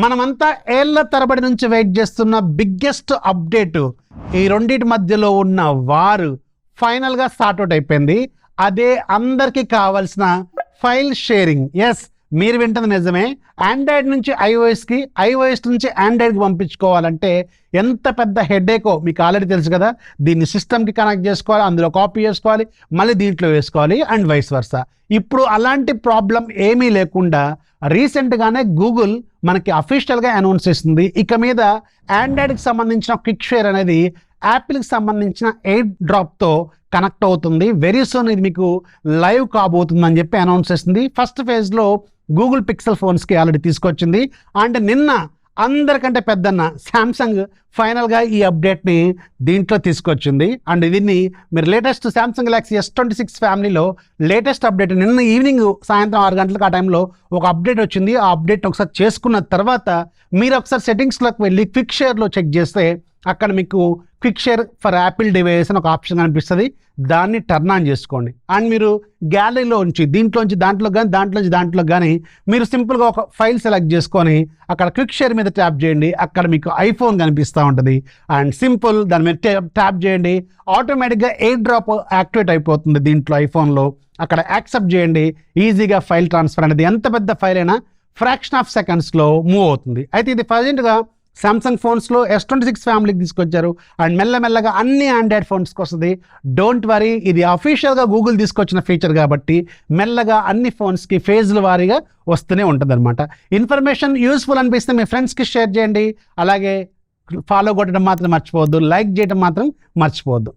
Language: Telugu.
మనమంతా ఏళ్ల తరబడి నుంచి వెయిట్ చేస్తున్న బిగ్గెస్ట్ అప్డేట్ ఈ రెండింటి మధ్యలో ఉన్న వారు ఫైనల్గా స్టార్ట్అవుట్ అయిపోయింది. అదే అందరికీ కావాల్సిన ఫైల్ షేరింగ్. ఎస్, మీరు వింటుంది నిజమే. ఆండ్రాయిడ్ నుంచి ఐఓఎస్కి, ఐఓఎస్ నుంచి ఆండ్రాయిడ్కి పంపించుకోవాలంటే ఎంత పెద్ద హెడేకో మీకు ఆల్రెడీ తెలుసు కదా. దీన్ని సిస్టమ్కి కనెక్ట్ చేసుకోవాలి, అందులో కాపీ చేసుకోవాలి, మళ్ళీ దీంట్లో వేసుకోవాలి అండ్ వైస్ వర్సా. ఇప్పుడు అలాంటి ప్రాబ్లం ఏమీ లేకుండా రీసెంట్గానే గూగుల్ మనకి అఫీషియల్గా అనౌన్స్ చేస్తుంది, ఇక మీద ఆండ్రాయిడ్కి సంబంధించిన క్విక్ షేర్ అనేది యాపిల్కి సంబంధించిన ఎయిర్ డ్రాప్తో కనెక్ట్ అవుతుంది. వెరీ సూన్ ఇది మీకు లైవ్ కాబోతుందని చెప్పి అనౌన్స్ చేస్తుంది. ఫస్ట్ ఫేజ్లో గూగుల్ పిక్సెల్ ఫోన్స్కి ఆల్రెడీ తీసుకొచ్చింది. అండ్ నిన్న అందరికంటే పెద్దన్న శాంసంగ్ ఫైనల్గా ఈ అప్డేట్ని దీంట్లో తీసుకొచ్చింది. అండ్ దీన్ని మీరు లేటెస్ట్ శాంసంగ్ గెలాక్సీ S26 ఫ్యామిలీలో లేటెస్ట్ అప్డేట్ నిన్న ఈవినింగ్ సాయంత్రం 6 గంటలకు ఆ టైంలో ఒక అప్డేట్ వచ్చింది. ఆ అప్డేట్ ఒకసారి చేసుకున్న తర్వాత మీరు ఒకసారి సెట్టింగ్స్లోకి వెళ్ళి క్విక్ షేర్లో చెక్ చేస్తే అక్కడ మీకు quick share for Apple device అని ఒక ఆప్షన్ కనిపిస్తుంది. దాన్ని టర్న్ ఆన్ చేసుకోండి. అండ్ మీరు గ్యాలరీలో ఉంచి దీంట్లోంచి దాంట్లో కానీ దాంట్లోంచి దాంట్లో కానీ మీరు సింపుల్గా ఒక ఫైల్ సెలెక్ట్ చేసుకొని అక్కడ క్విక్ షేర్ మీద ట్యాప్ చేయండి. అక్కడ మీకు ఐఫోన్ కనిపిస్తూ ఉంటుంది. అండ్ సింపుల్ దాని మీద ట్యాప్ చేయండి, ఆటోమేటిక్గా ఎయిర్ డ్రాప్ యాక్టివేట్ అయిపోతుంది దీంట్లో ఐఫోన్లో. అక్కడ యాక్సెప్ట్ చేయండి. ఈజీగా ఫైల్ ట్రాన్స్ఫర్ అనేది ఎంత పెద్ద ఫైల్ అయినా ఫ్రాక్షన్ ఆఫ్ సెకండ్స్లో మూవ్ అవుతుంది. అయితే ఇది ప్రజెంట్గా సామ్సంగ్ ఫోన్స్లో S26 ఫ్యామిలీకి తీసుకొచ్చారు. అండ్ మెల్లమెల్లగా అన్ని ఆండ్రాయిడ్ ఫోన్స్కి వస్తుంది. డోంట్ వరీ, ఇది అఫీషియల్గా గూగుల్ తీసుకొచ్చిన ఫీచర్ కాబట్టి మెల్లగా అన్ని ఫోన్స్కి ఫేజ్ల వారీగా వస్తూనే ఉంటుంది అనమాట. ఇన్ఫర్మేషన్ యూస్ఫుల్ అనిపిస్తే మీ ఫ్రెండ్స్కి షేర్ చేయండి. అలాగే ఫాలో కొట్టడం మాత్రం మర్చిపోవద్దు, లైక్ చేయడం మాత్రం మర్చిపోవద్దు.